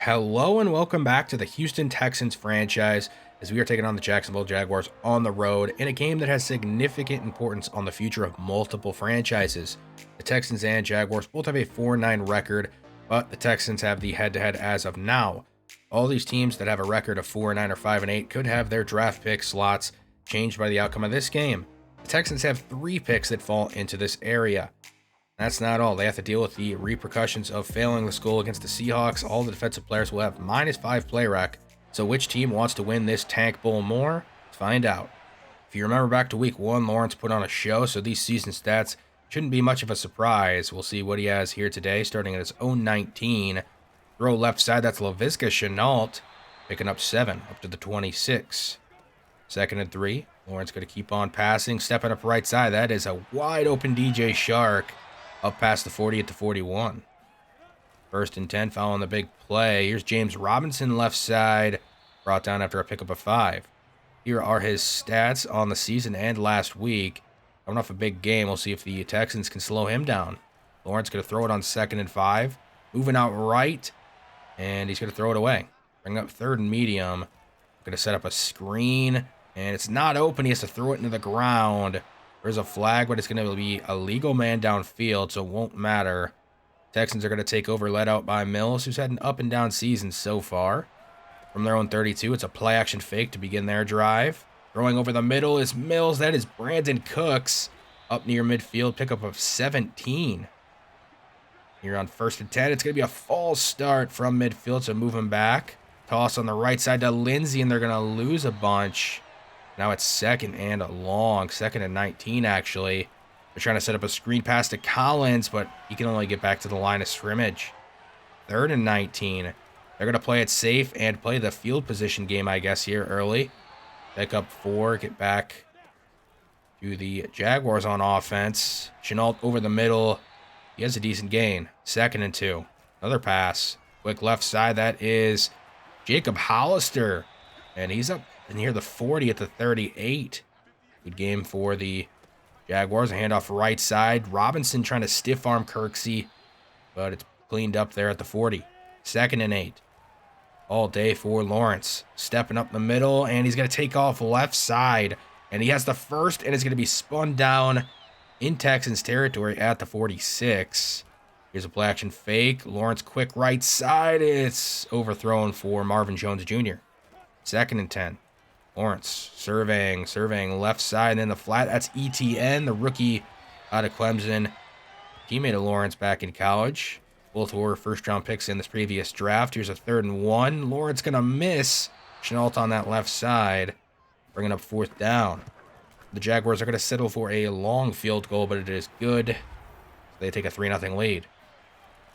Hello and welcome back to the Houston Texans franchise as we are taking on the Jacksonville Jaguars on the road in a game that has significant importance on the future of multiple franchises. The Texans and Jaguars both have a 4-9 record, but the Texans have the head-to-head as of now. All these teams that have a record of 4-9 or 5-8 could have their draft pick slots changed by the outcome of this game. The Texans have 3 picks that fall into this area. That's not all. They have to deal with the repercussions of failing the goal against the Seahawks. All the defensive players will have -5 play rec. So which team wants to win this Tank Bowl more? Let's find out. If you remember back to week 1, Lawrence put on a show, so these season stats shouldn't be much of a surprise. We'll see what he has here today, starting at his own 19. Throw left side, that's Laviska Shenault, picking up 7, up to the 26. Second and 3. Lawrence going to keep on passing, stepping up right side. That is a wide open DJ Shark. Up past the 40 at the 41. First and 10 following the big play. Here's James Robinson left side. Brought down after a pickup of 5. Here are his stats on the season and last week. Coming off a big game, we'll see if the Texans can slow him down. Lawrence going to throw it on 2nd and 5. Moving out right. And he's going to throw it away. Bring up 3rd and medium. Going to set up a screen. And it's not open. He has to throw it into the ground. There's a flag, but it's going to be a legal man downfield, so it won't matter. Texans are going to take over, led out by Mills, who's had an up-and-down season so far. From their own 32, it's a play-action fake to begin their drive. Throwing over the middle is Mills. That is Brandon Cooks up near midfield, pickup of 17. Here on 1st and 10, it's going to be a false start from midfield, so move him back. Toss on the right side to Lindsey, and they're going to lose a bunch. Now it's 2nd and long, 2nd and 19 actually. They're trying to set up a screen pass to Collins, but he can only get back to the line of scrimmage. 3rd and 19. They're going to play it safe and play the field position game, I guess, here early. Pick up 4, get back to the Jaguars on offense. Shenault over the middle. He has a decent gain. 2nd and 2. Another pass. Quick left side, that is Jacob Hollister. And he's up near the 40 at the 38. Good game for the Jaguars. A handoff right side. Robinson trying to stiff arm Kirksey, but it's cleaned up there at the 40. 2nd and 8. All day for Lawrence. Stepping up the middle, and he's going to take off left side. And he has the first, and it's going to be spun down in Texans territory at the 46. Here's a play action fake. Lawrence quick right side. It's overthrown for Marvin Jones Jr. 2nd and 10. Lawrence surveying left side, and then the flat. That's ETN, the rookie out of Clemson. Teammate of Lawrence back in college. Both were first-round picks in this previous draft. Here's a 3rd and 1. Lawrence going to miss. Shenault on that left side, bringing up 4th down. The Jaguars are going to settle for a long field goal, but it is good. They take a 3-0 lead.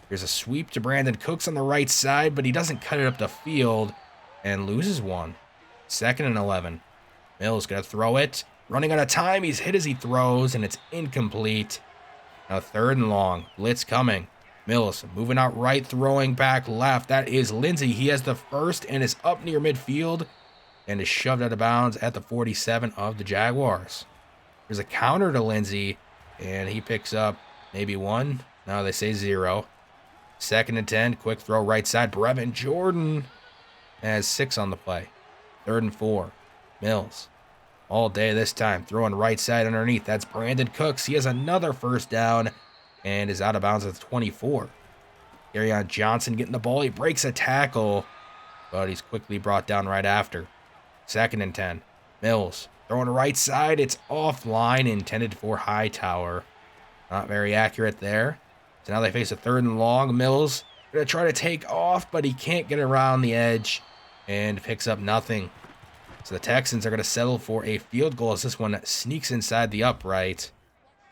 Here's a sweep to Brandon Cooks on the right side, but he doesn't cut it up the field and loses one. 2nd and 11. Mills going to throw it. Running out of time. He's hit as he throws, and it's incomplete. Now 3rd and long. Blitz coming. Mills moving out right, throwing back left. That is Lindsey. He has the first and is up near midfield and is shoved out of bounds at the 47 of the Jaguars. There's a counter to Lindsey, and he picks up maybe 1. No, they say 0. 2nd and 10. Quick throw right side. Brevin Jordan has 6 on the play. 3rd and 4. Mills. All day this time. Throwing right side underneath. That's Brandon Cooks. He has another first down and is out of bounds at the 24. Kerryon Johnson getting the ball. He breaks a tackle, but he's quickly brought down right after. 2nd and 10. Mills. Throwing right side. It's offline, intended for Hightower. Not very accurate there. So now they face a 3rd and long. Mills going to try to take off, but he can't get around the edge and picks up nothing. So the Texans are going to settle for a field goal as this one sneaks inside the upright.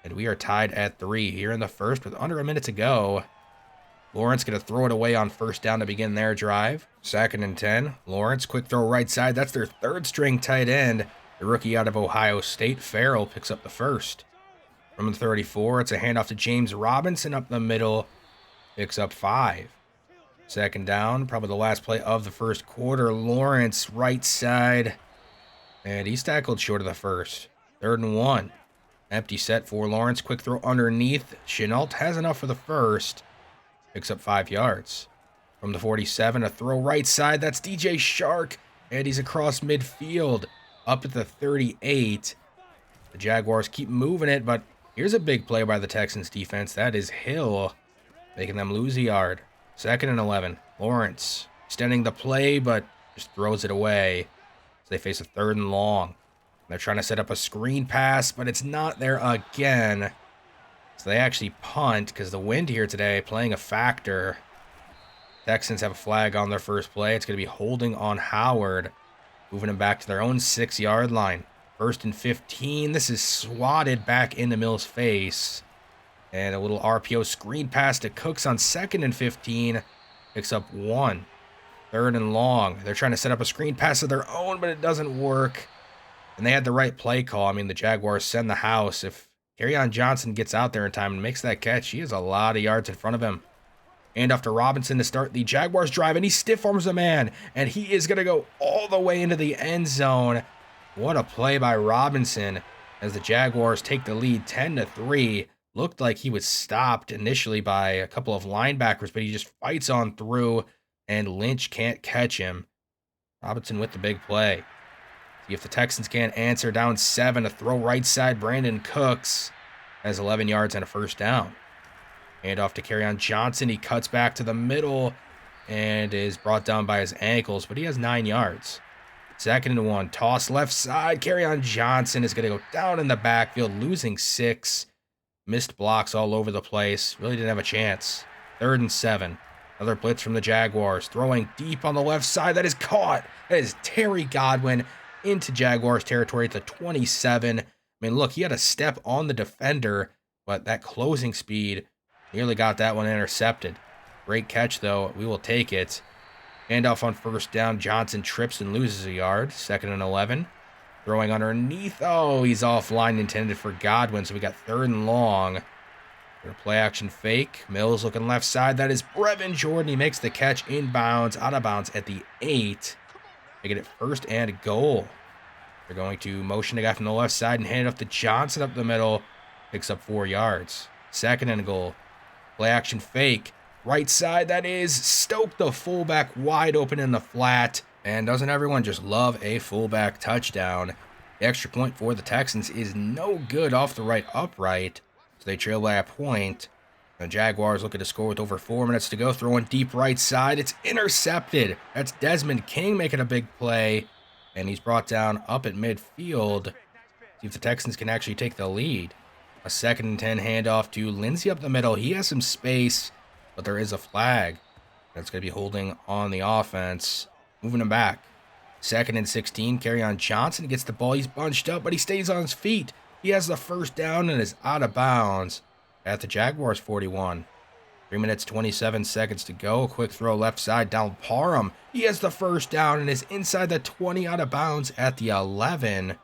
And we are tied at 3 here in the first with under a minute to go. Lawrence going to throw it away on 1st down to begin their drive. 2nd and 10. Lawrence, quick throw right side. That's their 3rd string tight end. The rookie out of Ohio State, Farrell, picks up the first. From the 34, it's a handoff to James Robinson up the middle. Picks up 5. 2nd down, probably the last play of the first quarter. Lawrence, right side. And he's tackled short of the first. 3rd and 1. Empty set for Lawrence. Quick throw underneath. Shenault has enough for the first. Picks up 5 yards. From the 47, a throw right side. That's DJ Shark, and he's across midfield up at the 38. The Jaguars keep moving it, but here's a big play by the Texans defense. That is Hill, making them lose a yard. 2nd and 11. Lawrence extending the play, but just throws it away. So they face a 3rd and long. They're trying to set up a screen pass, but it's not there again. So they actually punt because the wind here today playing a factor. Texans have a flag on their first play. It's going to be holding on Howard, moving him back to their own 6-yard line. 1st and 15. This is swatted back into Mills' face. And a little RPO screen pass to Cooks on 2nd and 15. Picks up 1. 3rd and long. They're trying to set up a screen pass of their own, but it doesn't work. And they had the right play call. I mean, the Jaguars send the house. If Kerryon Johnson gets out there in time and makes that catch, he has a lot of yards in front of him. And off to Robinson to start the Jaguars drive, and he stiff arms a man, and he is going to go all the way into the end zone. What a play by Robinson as the Jaguars take the lead 10-3. Looked like he was stopped initially by a couple of linebackers, but he just fights on through, and Lynch can't catch him. Robinson with the big play. See if the Texans can't answer. Down 7, a throw right side. Brandon Cooks has 11 yards and a 1st down. Hand off to Kerryon Johnson. He cuts back to the middle and is brought down by his ankles, but he has 9 yards. 2nd and 1. Toss left side. Kerryon Johnson is going to go down in the backfield, losing 6. Missed blocks all over the place. Really didn't have a chance. 3rd and 7. Another blitz from the Jaguars. Throwing deep on the left side. That is caught. That is Terry Godwin into Jaguars territory at the 27. I mean, look, he had a step on the defender, but that closing speed nearly got that one intercepted. Great catch, though. We will take it. Handoff on 1st down. Johnson trips and loses a yard. 2nd and 11. Throwing underneath. Oh, he's offline, intended for Godwin, so we got 3rd and long. Gonna play action fake. Mills looking left side. That is Brevin Jordan. He makes the catch inbounds, out of bounds at the 8. Making it 1st and goal. They're going to motion a guy from the left side and hand it off to Johnson up the middle. Picks up 4 yards. 2nd and goal. Play action fake. Right side, that is Stoke, the fullback, wide open in the flat. And doesn't everyone just love a fullback touchdown? The extra point for the Texans is no good off the right upright. So they trail by a point. The Jaguars looking to score with over 4 minutes to go. Throwing deep right side. It's intercepted. That's Desmond King making a big play. And he's brought down up at midfield. See if the Texans can actually take the lead. A 2nd and 10 handoff to Lindsey up the middle. He has some space, but there is a flag. That's going to be holding on the offense. Moving him back. 2nd and 16. Kerryon Johnson gets the ball. He's bunched up, but he stays on his feet. He has the 1st down and is out of bounds at the Jaguars 41. 3 minutes, 27 seconds to go. Quick throw left side down Parham. He has the 1st down and is inside the 20, out of bounds at the 11.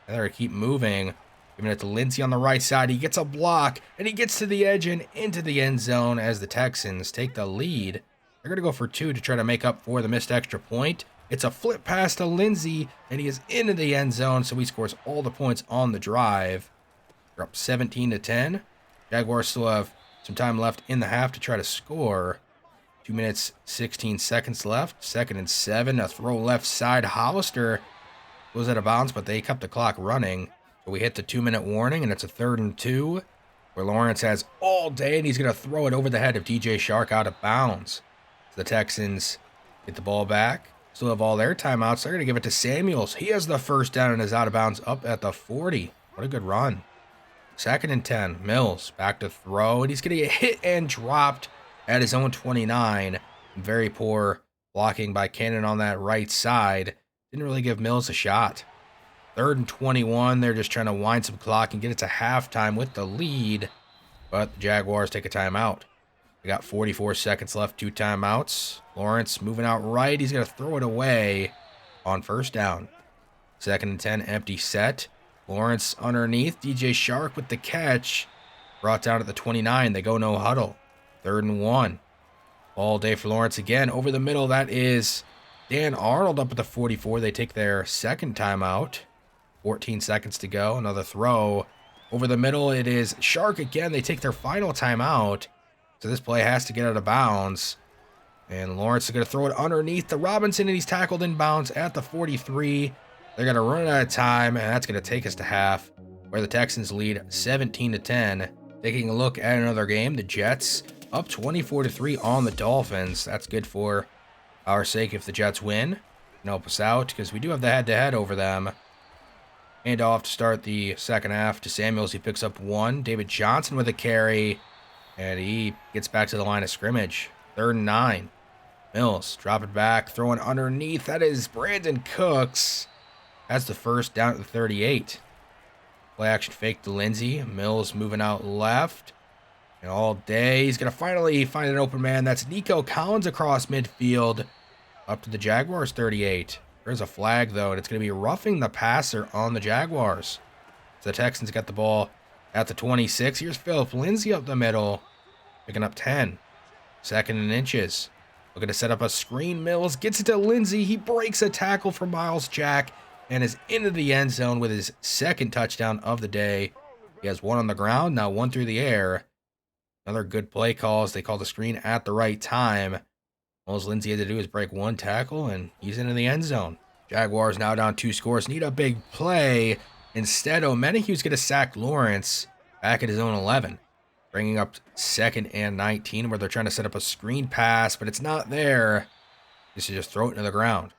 They're going to keep moving. Giving it to Lindsey on the right side. He gets a block, and he gets to the edge and into the end zone as the Texans take the lead. They're going to go for 2 to try to make up for the missed extra point. It's a flip pass to Lindsey, and he is into the end zone, so he scores all the points on the drive. They're up 17-10. Jaguars still have some time left in the half to try to score. 2 minutes, 16 seconds left. 2nd and 7. A throw left side. Hollister goes out of bounds, but they kept the clock running. So we hit the 2-minute warning, and it's a 3rd and 2, where Lawrence has all day, and he's going to throw it over the head of DJ Shark out of bounds. So the Texans get the ball back. Still have all their timeouts. They're going to give it to Samuels. He has the 1st down and is out of bounds up at the 40. What a good run. 2nd and 10. Mills back to throw, and he's going to get hit and dropped at his own 29. Very poor blocking by Cannon on that right side. Didn't really give Mills a shot. 3rd and 21. They're just trying to wind some clock and get it to halftime with the lead. But the Jaguars take a timeout. They got 44 seconds left, 2 timeouts. Lawrence moving out right. He's going to throw it away on 1st down. 2nd and 10, empty set. Lawrence underneath. DJ Shark with the catch. Brought down at the 29. They go no huddle. 3rd and 1. All day for Lawrence again. Over the middle, that is Dan Arnold up at the 44. They take their 2nd timeout. 14 seconds to go. Another throw. Over the middle, it is Shark again. They take their final timeout. So this play has to get out of bounds. And Lawrence is going to throw it underneath to Robinson, and he's tackled inbounds at the 43. They're going to run out of time, and that's going to take us to half, where the Texans lead 17-10. Taking a look at another game, the Jets up 24-3 on the Dolphins. That's good for our sake if the Jets win. And help us out, because we do have the head-to-head over them. Hand off to start the second half to Samuels. He picks up one. David Johnson with a carry, and he gets back to the line of scrimmage. 3rd and 9. Mills, drop it back, throwing underneath. That is Brandon Cooks. That's the first down at the 38. Play action fake to Lindsey. Mills moving out left. And all day, he's going to finally find an open man. That's Nico Collins across midfield. Up to the Jaguars 38. There's a flag, though, and it's going to be roughing the passer on the Jaguars. So the Texans got the ball at the 26. Here's Phillip Lindsay up the middle, picking up 10. 2nd and inches. Looking to set up a screen. Mills gets it to Lindsey. He breaks a tackle from Miles Jack and is into the end zone with his 2nd touchdown of the day. He has 1 on the ground, now 1 through the air. Another good play call as they call the screen at the right time. All Lindsey had to do is break 1 tackle, and he's into the end zone. Jaguars now down 2 scores. Need a big play. Instead, O'Menahue's going to sack Lawrence back at his own 11. Bringing up 2nd and 19, where they're trying to set up a screen pass, but it's not there. This is just throw it into the ground.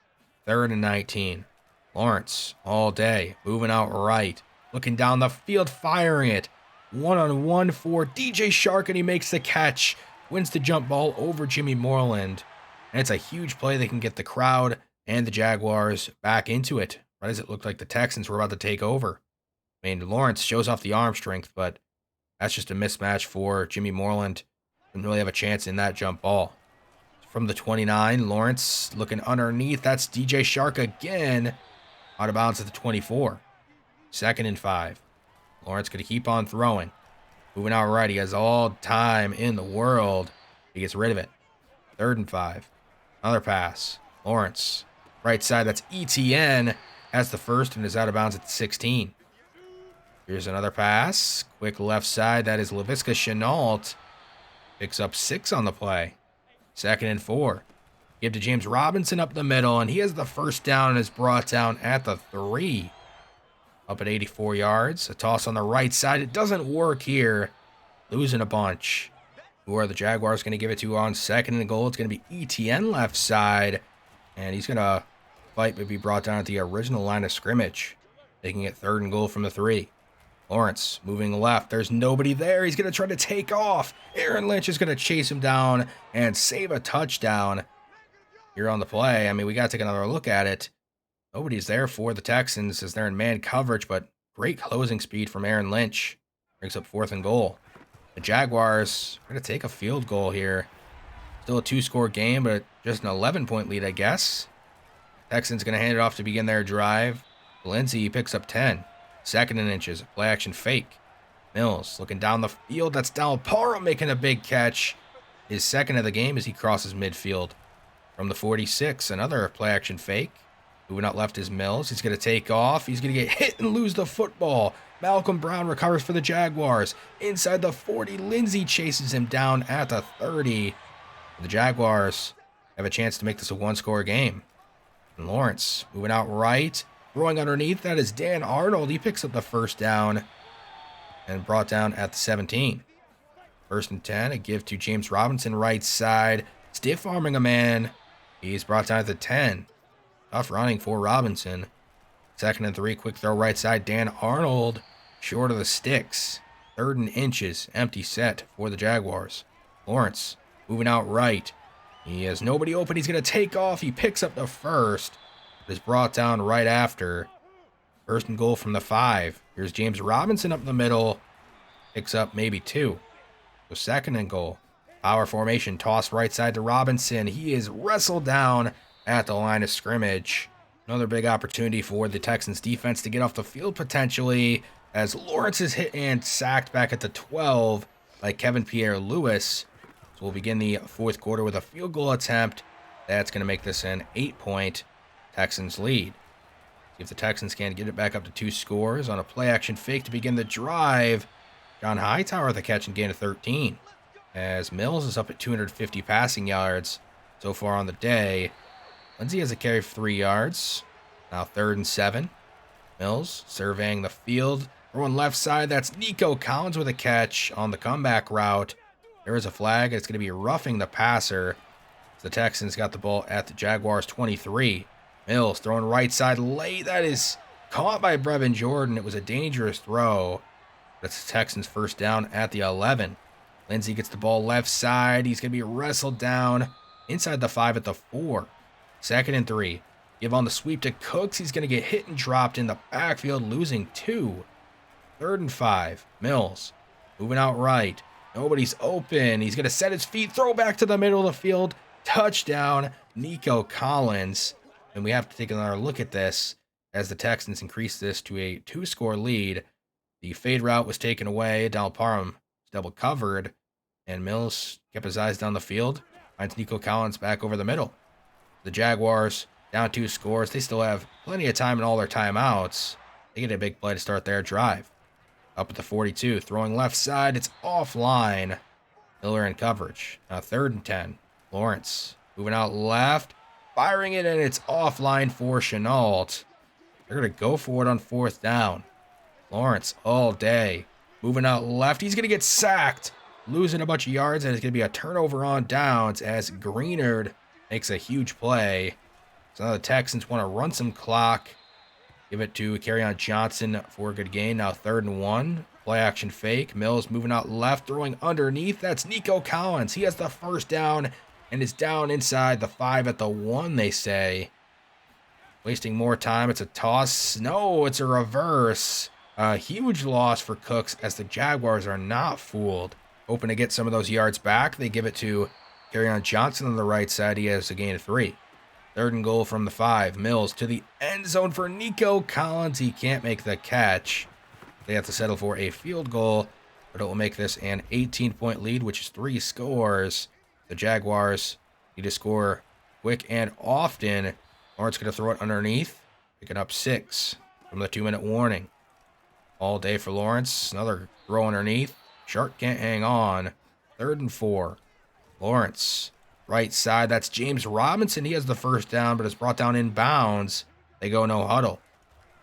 3rd and 19. Lawrence all day, moving out right. Looking down the field, firing it. 1-on-1 for DJ Shark, and he makes the catch. Wins the jump ball over Jimmy Moreland. And it's a huge play. They can get the crowd and the Jaguars back into it, right as it looked like the Texans were about to take over. I mean, Lawrence shows off the arm strength, but that's just a mismatch for Jimmy Moreland. Didn't really have a chance in that jump ball. From the 29, Lawrence looking underneath. That's DJ Shark again. Out of bounds at the 24. 2nd and 5. Lawrence going to keep on throwing. Moving out right. He has all time in the world. He gets rid of it. 3rd and 5. Another pass. Lawrence. Right side. That's ETN. Has the first and is out of bounds at the 16. Here's another pass. Quick left side. That is Laviska Shenault. Picks up 6 on the play. 2nd and 4. Give to James Robinson up the middle, and he has the first down and is brought down at the 3. Up at 84 yards. A toss on the right side. It doesn't work here. Losing a bunch. Who are the Jaguars going to give it to on 2nd and goal? It's going to be ETN left side. And he's going to fight but be brought down at the original line of scrimmage. Taking it 3rd and goal from the 3. Lawrence moving left. There's nobody there. He's going to try to take off. Aaron Lynch is going to chase him down and save a touchdown here on the play. I mean, we got to take another look at it. Nobody's there for the Texans as they're in man coverage, but great closing speed from Aaron Lynch. Brings up 4th and goal. The Jaguars are going to take a field goal here. Still a 2-score game, but just an 11-point lead, I guess. Texans going to hand it off to begin their drive. Lindsey picks up 10. 2nd and inches. Play action fake. Mills looking down the field. That's Donald Parham making a big catch. His 2nd of the game as he crosses midfield. From the 46, another play action fake. Moving out left is Mills. He's going to take off. He's going to get hit and lose the football. Malcolm Brown recovers for the Jaguars. Inside the 40, Lindsey chases him down at the 30. The Jaguars have a chance to make this a 1-score game. And Lawrence moving out right. Throwing underneath, that is Dan Arnold. He picks up the first down and brought down at the 17. 1st and 10, a give to James Robinson right side. Stiff arming a man. He's brought down at the 10. Tough running for Robinson. 2nd and 3, quick throw right side. Dan Arnold short of the sticks. 3rd and inches, empty set for the Jaguars. Lawrence moving out right. He has nobody open. He's going to take off. He picks up the first. Is brought down right after. 1st and goal from the 5. Here's James Robinson up the middle. Picks up maybe 2. So 2nd and goal. Power formation. Toss right side to Robinson. He is wrestled down at the line of scrimmage. Another big opportunity for the Texans defense to get off the field potentially as Lawrence is hit and sacked back at the 12 by Kevin Pierre-Louis. So we'll begin the 4th quarter with a field goal attempt. That's going to make this an 8-point Texans lead. See if the Texans can get it back up to 2 scores on a play action fake to begin the drive. John Hightower with a catch and gain of 13. As Mills is up at 250 passing yards. so far on the day. Lindsey has a carry for 3 yards. Now 3rd and 7. Mills surveying the field. Throwing left side. That's Nico Collins with a catch on the comeback route. There is a flag. It's going to be roughing the passer. The Texans got the ball at the Jaguars 23. Mills throwing right side late. That is caught by Brevin Jordan. It was a dangerous throw. That's the Texans' first down at the 11. Lindsey gets the ball left side. He's going to be wrestled down inside the 5 at the 4. 2nd and 3. Give on the sweep to Cooks. He's going to get hit and dropped in the backfield, losing 2. 3rd and 5. Mills moving out right. Nobody's open. He's going to set his feet, throw back to the middle of the field. Touchdown, Nico Collins. And we have to take another look at this as the Texans increase this to a 2-score lead. The fade route was taken away. Donald Parham double covered, and Mills kept his eyes down the field. Finds Nico Collins back over the middle. The Jaguars down 2 scores. They still have plenty of time in all their timeouts. They get a big play to start their drive. Up at the 42, throwing left side. It's offline. Miller in coverage. Now 3rd and 10. Lawrence moving out left, firing it, and it's offline for Chenault. They're going to go for it on 4th down. Lawrence all day. Moving out left. He's going to get sacked, losing a bunch of yards, and it's going to be a turnover on downs as Greenard makes a huge play. So now the Texans want to run some clock. Give it to Kerryon Johnson for a good gain. Now 3rd and 1. Play action fake. Mills moving out left, throwing underneath. That's Nico Collins. He has the first down and is down inside the 5 at the 1, they say. Wasting more time. It's a toss. No, it's a reverse. A huge loss for Cooks as the Jaguars are not fooled. Hoping to get some of those yards back. They give it to Kerryon Johnson on the right side. He has a gain of 3. 3rd and goal from the 5. Mills to the end zone for Nico Collins. He can't make the catch. They have to settle for a field goal, but it will make this an 18-point lead, which is 3 scores. The Jaguars need to score quick and often. Lawrence going to throw it underneath, picking up 6 from the 2-minute warning. All day for Lawrence. Another throw underneath. Shark can't hang on. 3rd and 4. Lawrence, right side. That's James Robinson. He has the first down, but it's brought down in bounds. They go no huddle.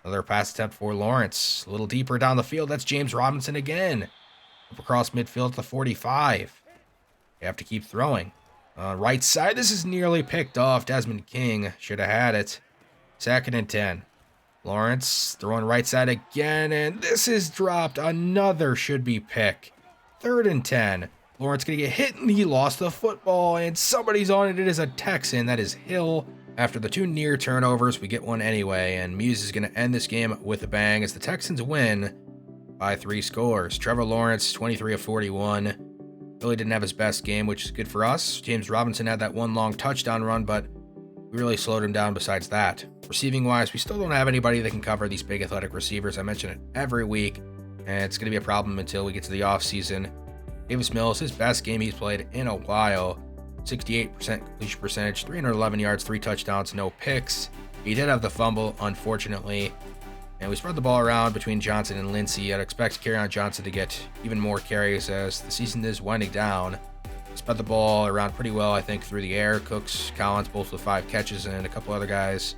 Another pass attempt for Lawrence. A little deeper down the field. That's James Robinson again. Up across midfield to the 45. They have to keep throwing. Right side. This is nearly picked off. Desmond King should have had it. 2nd and 10. Lawrence throwing right side again, and this is dropped. Another should-be pick. 3rd and 10. Lawrence going to get hit, and he lost the football, and somebody's on it. It is a Texan. That is Hill. After the 2 near turnovers, we get one anyway, and Muse is going to end this game with a bang as the Texans win by 3 scores. Trevor Lawrence, 23 of 41. Really didn't have his best game, which is good for us. James Robinson had that 1 long touchdown run, but we really slowed him down besides that. Receiving-wise, we still don't have anybody that can cover these big athletic receivers. I mention it every week, and it's going to be a problem until we get to the offseason. Davis Mills, his best game he's played in a while. 68% completion percentage, 311 yards, 3 touchdowns, no picks. He did have the fumble, unfortunately. And we spread the ball around between Johnson and Lindsey. I'd expect Kerryon Johnson to get even more carries as the season is winding down. Spread the ball around pretty well, I think, through the air. Cooks, Collins, both with 5 catches, and a couple other guys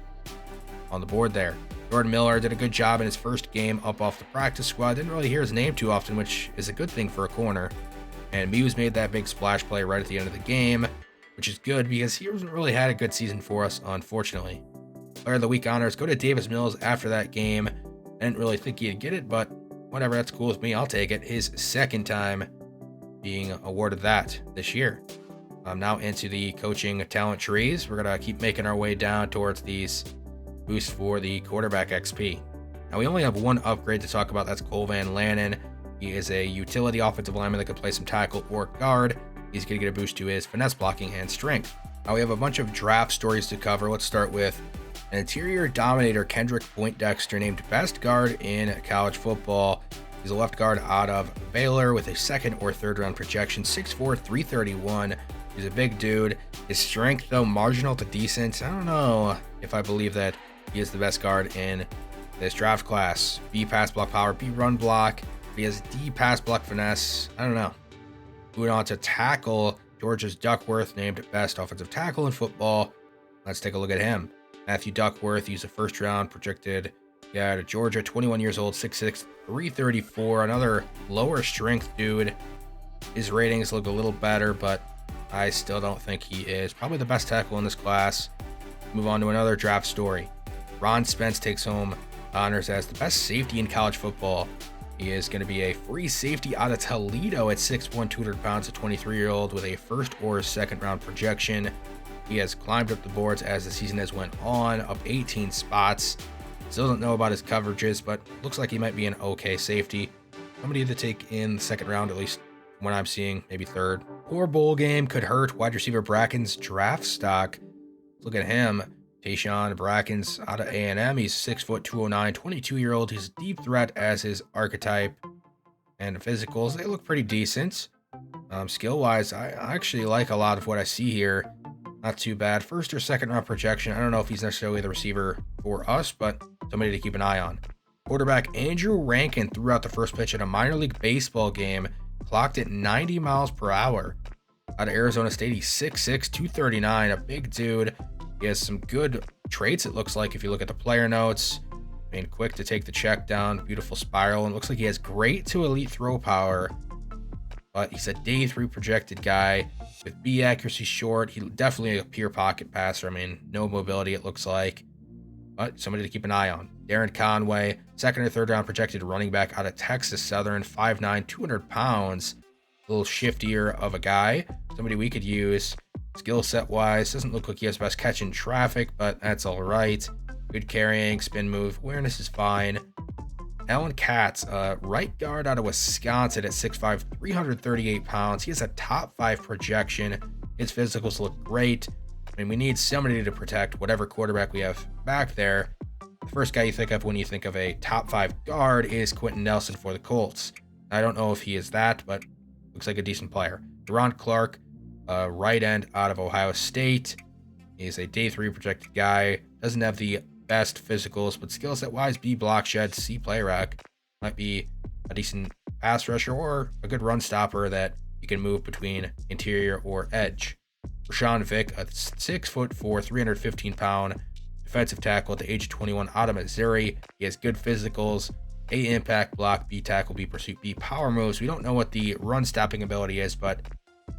on the board there. Jordan Miller did a good job in his first game up off the practice squad. Didn't really hear his name too often, which is a good thing for a corner. And Muse made that big splash play right at the end of the game, which is good because he hasn't really had a good season for us, unfortunately. Player of the Week honors go to Davis Mills after that game. I didn't really think he'd get it, but whatever, that's cool with me. I'll take it. His 2nd time being awarded that this year. I'm now into the coaching talent trees. We're going to keep making our way down towards these boosts for the quarterback XP. Now, we only have 1 upgrade to talk about. That's Cole Van Lanen. He is a utility offensive lineman that can play some tackle or guard. He's going to get a boost to his finesse blocking and strength. Now, we have a bunch of draft stories to cover. Let's start with an interior dominator, Kendrick Poindexter, named best guard in college football. He's a left guard out of Baylor with a 2nd or 3rd round projection, 6'4", 331. He's a big dude. His strength, though, marginal to decent. I don't know if I believe that he is the best guard in this draft class. B pass block power, B run block. He has D pass block finesse. I don't know. Moving on to tackle, Georgia's Duckworth named best offensive tackle in football. Let's take a look at him. Matthew Duckworth, he's a first round projected guy out of Georgia, 21 years old, 6'6", 334. Another lower strength dude. His ratings look a little better, but I still don't think he is probably the best tackle in this class. Move on to another draft story. Ron Spence takes home honors as the best safety in college football. He is going to be a free safety out of Toledo at 6'1", 200 pounds, a 23-year-old with a first or second round projection. He has climbed up the boards as the season has went on, up 18 spots. Still don't know about his coverages, but looks like he might be an okay safety. Somebody to take in the second round, at least from what I'm seeing, maybe third. Poor bowl game could hurt wide receiver Bracken's draft stock. Look at him. Tayshawn Brackens out of A&M. He's 6', 209, 22-year-old. He's a deep threat as his archetype. And physicals, they look pretty decent. Skill-wise, I actually like a lot of what I see here. Not too bad. First or second round projection. I don't know if he's necessarily the receiver for us, but somebody to keep an eye on. Quarterback Andrew Rankin threw out the first pitch at a minor league baseball game. Clocked at 90 miles per hour. Out of Arizona State, he's 6'6", 239. A big dude. He has some good traits, it looks like, if you look at the player notes. I mean, quick to take the check down, beautiful spiral, and it looks like he has great to elite throw power. But he's a day 3 projected guy with B accuracy short. He definitely a pure pocket passer. I mean, no mobility, it looks like. But somebody to keep an eye on. Darren Conway, second or third round projected running back out of Texas Southern, 5'9", 200 pounds. A little shiftier of a guy. Somebody we could use. Skill set wise, doesn't look like he has best catch in traffic, but that's all right. Good carrying, spin move, awareness is fine. Alan Katz, right guard out of Wisconsin at 6'5", 338 pounds. He has a top 5 projection. His physicals look great. I mean, we need somebody to protect whatever quarterback we have back there. The first guy you think of when you think of a top 5 guard is Quentin Nelson for the Colts. I don't know if he is that, but looks like a decent player. Deron Clark, right end out of Ohio State. He's a day 3 projected guy. Doesn't have the best physicals, but skill set wise, B block shed, C play rec. Might be a decent pass rusher or a good run stopper that you can move between interior or edge. Rashawn Vick, a 6'4", 315 pound defensive tackle at the age of 21 out of Missouri. He has good physicals, A impact block, B tackle, B pursuit, B power moves. We don't know what the run stopping ability is, but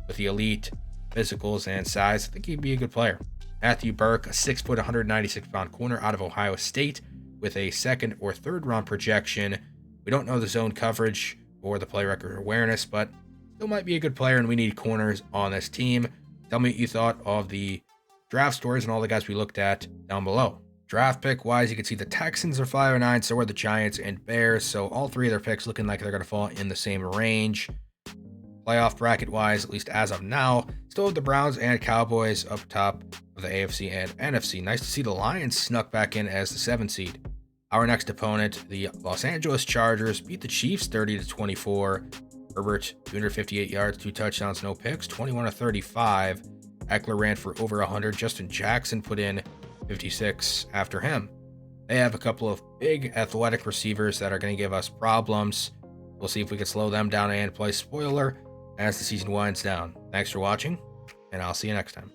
with the elite physicals and size, I think he'd be a good player. Matthew Burke, a 6', 196 pound corner out of Ohio State with a second or third round projection. We don't know the zone coverage or the play record awareness, but still might be a good player, and we need corners on this team. Tell me what you thought of the draft stories and all the guys we looked at down below. Draft pick wise, you can see the Texans are 5-9, so are the Giants and Bears. So all 3 of their picks looking like they're going to fall in the same range. Playoff bracket wise, at least as of now, still have the Browns and Cowboys up top of the AFC and NFC. Nice to see the Lions snuck back in as the 7th seed. Our next opponent, the Los Angeles Chargers, beat the Chiefs 30-24. Herbert, 258 yards, 2 touchdowns, no picks, 21 of 35. Eckler ran for over 100. Justin Jackson put in 56 after him. They have a couple of big athletic receivers that are going to give us problems. We'll see if we can slow them down and play spoiler as the season winds down. Thanks for watching, and I'll see you next time.